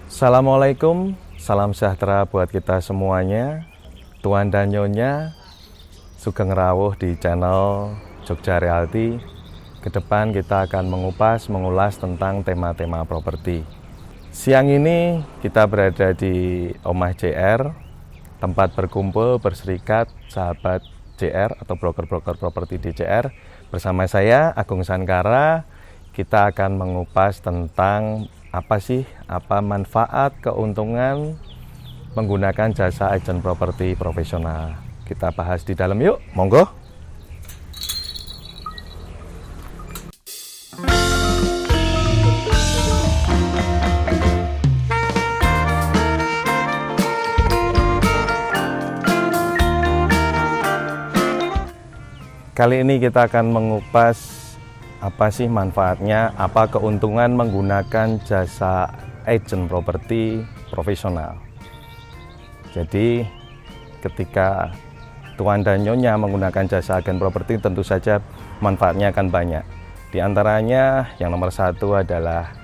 Assalamualaikum, salam sejahtera buat kita semuanya. Tuan dan Nyonya Sugeng Rawuh di channel Jogja Realty. Kedepan kita akan mengulas tentang tema-tema properti. Siang ini kita berada di Omah JR, tempat berkumpul berserikat sahabat JR atau broker-broker properti di JR. Bersama saya Agung Sankara, kita akan mengupas tentang apa manfaat, keuntungan menggunakan jasa agen properti profesional. Kita bahas di dalam yuk, monggo. Kali ini kita akan mengupas apa sih manfaatnya, apa keuntungan menggunakan jasa agen properti profesional. Jadi ketika Tuan dan Nyonya menggunakan jasa agen properti, tentu saja manfaatnya akan banyak. Di antaranya yang nomor satu adalah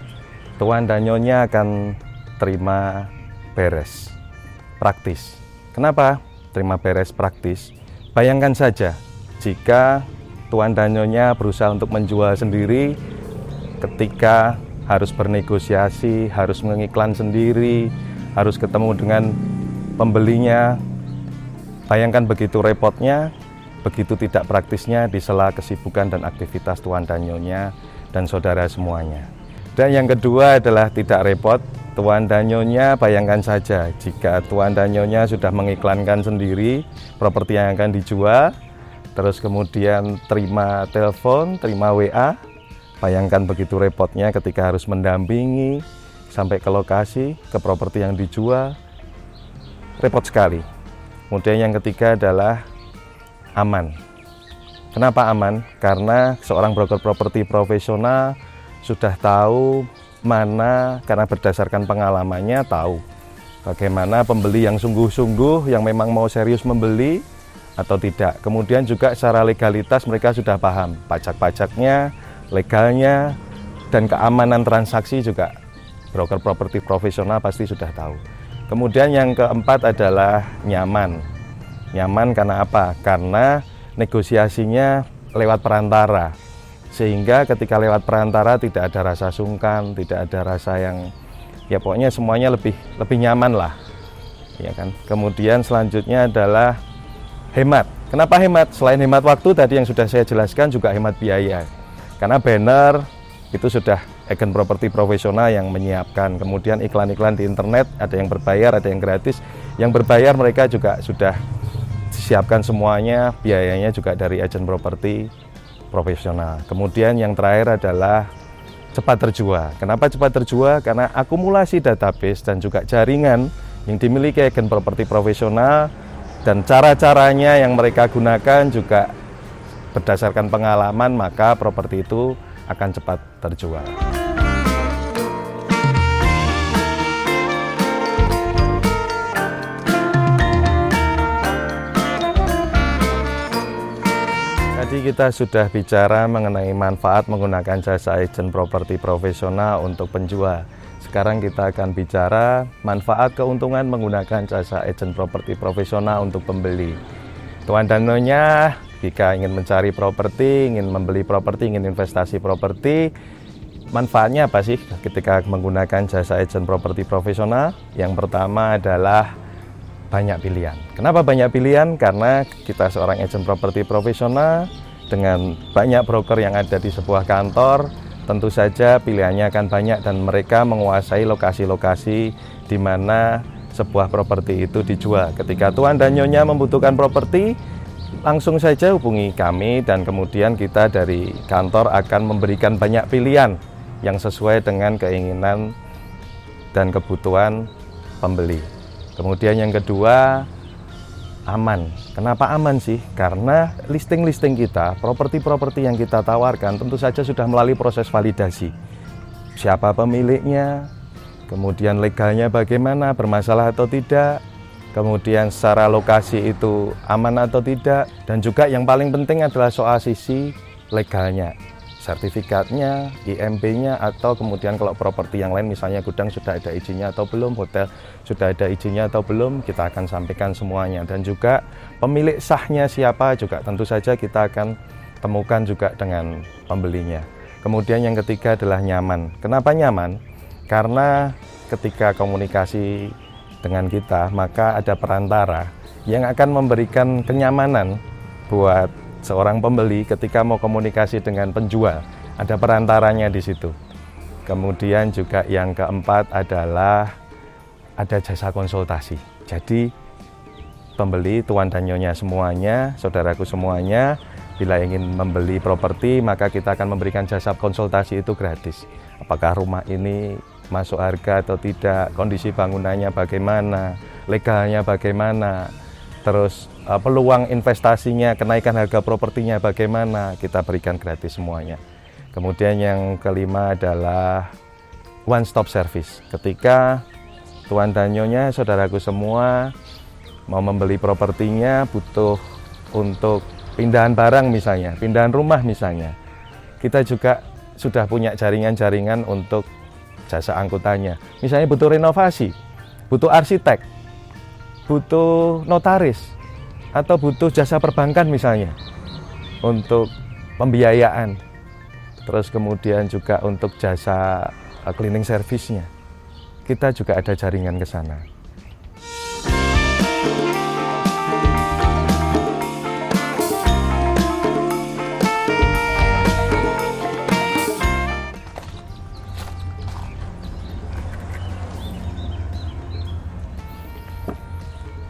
Tuan dan Nyonya akan terima beres praktis. Kenapa terima beres praktis? Bayangkan saja jika Tuan dan Nyonya berusaha untuk menjual sendiri, ketika harus bernegosiasi, harus mengiklan sendiri, harus ketemu dengan pembelinya. Bayangkan begitu repotnya, begitu tidak praktisnya di sela kesibukan dan aktivitas Tuan dan Nyonya dan saudara semuanya. Dan yang kedua adalah tidak repot. Tuan dan Nyonya bayangkan saja jika Tuan dan Nyonya sudah mengiklankan sendiri properti yang akan dijual, terus kemudian terima telepon, terima WA. Bayangkan begitu repotnya ketika harus mendampingi sampai ke lokasi, ke properti yang dijual. Repot sekali. Kemudian yang ketiga adalah aman. Kenapa aman? Karena seorang broker properti profesional sudah tahu mana, karena berdasarkan pengalamannya tahu bagaimana pembeli yang sungguh-sungguh, yang memang mau serius membeli atau tidak. Kemudian juga secara legalitas mereka sudah paham pajak-pajaknya, legalnya, dan keamanan transaksi juga broker properti profesional pasti sudah tahu. Kemudian yang keempat adalah nyaman. Nyaman karena apa? Karena negosiasinya lewat perantara, sehingga ketika lewat perantara tidak ada rasa sungkan, tidak ada rasa yang ya pokoknya semuanya lebih nyaman lah, ya kan. Kemudian selanjutnya adalah hemat. Kenapa hemat? Selain hemat waktu tadi yang sudah saya jelaskan, juga hemat biaya. Karena banner itu sudah agen properti profesional yang menyiapkan. Kemudian iklan-iklan di internet ada yang berbayar, ada yang gratis. Yang berbayar mereka juga sudah siapkan semuanya, biayanya juga dari agen properti profesional. Kemudian yang terakhir adalah cepat terjual. Kenapa cepat terjual? Karena akumulasi database dan juga jaringan yang dimiliki agen properti profesional dan cara-caranya yang mereka gunakan juga berdasarkan pengalaman, maka properti itu akan cepat terjual. Tadi kita sudah bicara mengenai manfaat menggunakan jasa agen properti profesional untuk penjual. Sekarang kita akan bicara manfaat keuntungan menggunakan jasa agen properti profesional untuk pembeli. Tuan dan Nyonya jika ingin mencari properti, ingin membeli properti, ingin investasi properti, manfaatnya apa sih ketika menggunakan jasa agen properti profesional? Yang pertama adalah banyak pilihan. Kenapa banyak pilihan? Karena kita seorang agen properti profesional dengan banyak broker yang ada di sebuah kantor, tentu saja pilihannya akan banyak dan mereka menguasai lokasi-lokasi di mana sebuah properti itu dijual. Ketika Tuan dan Nyonya membutuhkan properti, langsung saja hubungi kami dan kemudian kita dari kantor akan memberikan banyak pilihan yang sesuai dengan keinginan dan kebutuhan pembeli. Kemudian yang kedua, aman. Kenapa aman sih? Karena listing-listing kita, properti-properti yang kita tawarkan tentu saja sudah melalui proses validasi. Siapa pemiliknya, kemudian legalnya bagaimana, bermasalah atau tidak, kemudian secara lokasi itu aman atau tidak, dan juga yang paling penting adalah soal sisi legalnya. sertifikatnya, IMB-nya, atau kemudian kalau properti yang lain misalnya gudang sudah ada izinnya atau belum, hotel sudah ada izinnya atau belum, kita akan sampaikan semuanya. Dan juga pemilik sahnya siapa juga tentu saja kita akan temukan juga dengan pembelinya. Kemudian yang ketiga adalah nyaman. Kenapa nyaman? Karena ketika komunikasi dengan kita, maka ada perantara yang akan memberikan kenyamanan buat seorang pembeli ketika mau komunikasi dengan penjual. Ada perantaranya di situ. Kemudian juga yang keempat adalah ada jasa konsultasi. Jadi pembeli, tuan dan nyonya semuanya, saudaraku semuanya, bila ingin membeli properti maka kita akan memberikan jasa konsultasi itu gratis. Apakah rumah ini masuk harga atau tidak, kondisi bangunannya bagaimana, legalnya bagaimana, terus peluang investasinya, kenaikan harga propertinya bagaimana, kita berikan gratis semuanya. Kemudian yang kelima adalah one stop service. Ketika tuan dan nyonya, saudaraku semua mau membeli propertinya, butuh untuk pindahan barang misalnya, pindahan rumah misalnya, kita juga sudah punya jaringan-jaringan untuk jasa angkutannya. Misalnya butuh renovasi, butuh arsitek, butuh notaris, atau butuh jasa perbankan misalnya untuk pembiayaan, terus kemudian juga untuk jasa cleaning service-nya, kita juga ada jaringan ke sana.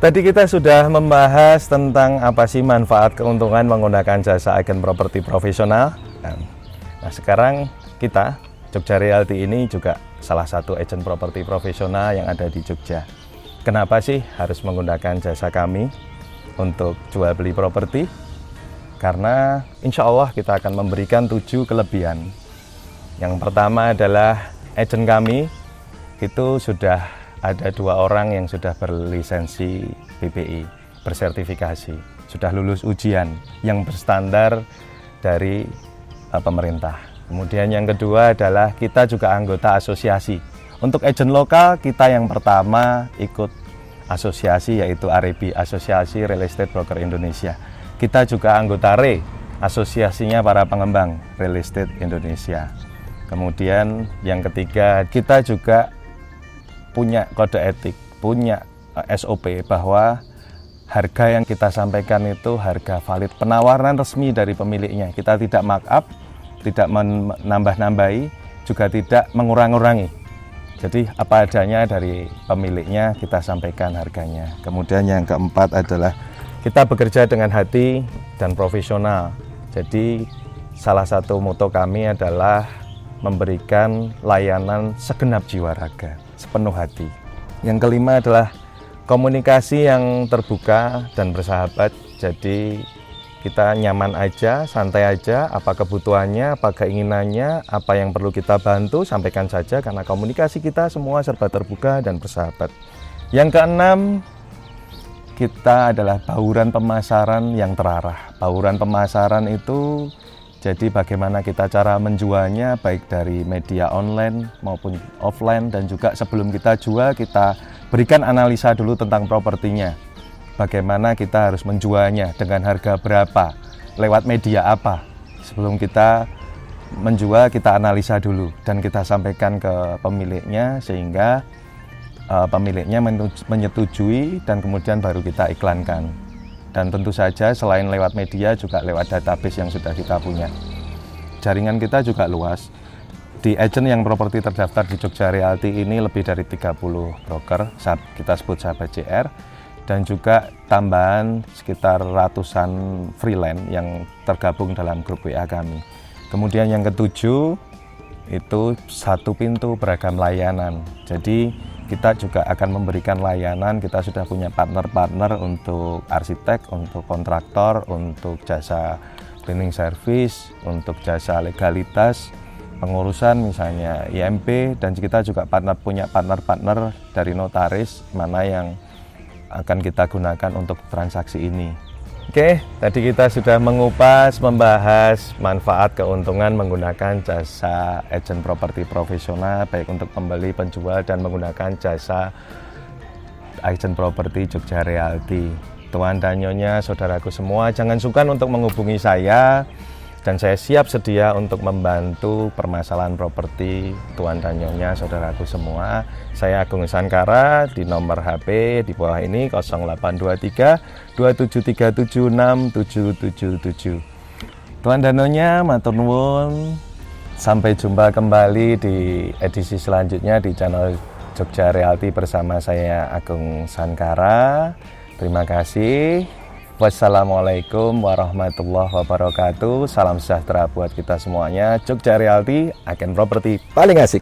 Tadi kita sudah membahas tentang apa sih manfaat keuntungan menggunakan jasa agen properti profesional. Nah, sekarang kita, Jogja Realty ini juga salah satu agen properti profesional yang ada di Jogja. Kenapa sih harus menggunakan jasa kami untuk jual beli properti? Karena insya Allah kita akan memberikan 7 kelebihan. Yang pertama adalah agen kami itu sudah ada 2 orang yang sudah berlisensi PPI, bersertifikasi, sudah lulus ujian yang berstandar dari pemerintah. Kemudian yang kedua adalah kita juga anggota asosiasi. Untuk agen lokal kita yang pertama ikut asosiasi yaitu AREBI, Asosiasi Real Estate Broker Indonesia. Kita juga anggota RE, asosiasinya para pengembang Real Estate Indonesia. Kemudian yang ketiga kita juga punya kode etik, punya SOP bahwa harga yang kita sampaikan itu harga valid, penawaran resmi dari pemiliknya. Kita tidak markup, tidak menambah-nambahi, juga tidak mengurang-urangi. Jadi apa adanya dari pemiliknya kita sampaikan harganya. Kemudian yang keempat adalah kita bekerja dengan hati dan profesional. Jadi salah satu moto kami adalah memberikan layanan segenap jiwa raga, sepenuh hati. Yang kelima adalah komunikasi yang terbuka dan bersahabat. Jadi kita nyaman aja, santai aja, apa kebutuhannya, apa keinginannya, apa yang perlu kita bantu, sampaikan saja karena komunikasi kita semua serba terbuka dan bersahabat. Yang keenam, kita adalah bauran pemasaran yang terarah. Bauran pemasaran itu jadi bagaimana kita cara menjualnya baik dari media online maupun offline, dan juga sebelum kita jual kita berikan analisa dulu tentang propertinya. Bagaimana kita harus menjualnya, dengan harga berapa, lewat media apa. Sebelum kita menjual kita analisa dulu dan kita sampaikan ke pemiliknya sehingga pemiliknya menyetujui dan kemudian baru kita iklankan. Dan tentu saja selain lewat media juga lewat database yang sudah kita punya. Jaringan kita juga luas. Di agen yang properti terdaftar di Jogja Realty ini lebih dari 30 broker, kita sebut sahabat JR, dan juga tambahan sekitar ratusan freelance yang tergabung dalam grup WA kami. Kemudian yang ketujuh itu satu pintu beragam layanan. Jadi kita juga akan memberikan layanan, kita sudah punya partner-partner untuk arsitek, untuk kontraktor, untuk jasa cleaning service, untuk jasa legalitas, pengurusan misalnya IMB, dan kita juga punya partner-partner dari notaris mana yang akan kita gunakan untuk transaksi ini. Oke, tadi kita sudah mengupas, membahas manfaat keuntungan menggunakan jasa agent properti profesional, baik untuk pembeli, penjual, dan menggunakan jasa agent properti Jogja Realty. Tuan dan Nyonya, saudaraku semua, jangan sungkan untuk menghubungi saya, dan saya siap sedia untuk membantu permasalahan properti Tuan dan Nyonya, saudaraku semua. Saya Agung Sankara, di nomor HP di bawah ini 0823 27376777. Tuan dan Nyonya, matur nuwun. Sampai jumpa kembali di edisi selanjutnya di channel Jogja Realty bersama saya Agung Sankara. Terima kasih. Wassalamualaikum warahmatullahi wabarakatuh. Salam sejahtera buat kita semuanya. Jogja Realty, agen properti paling asik.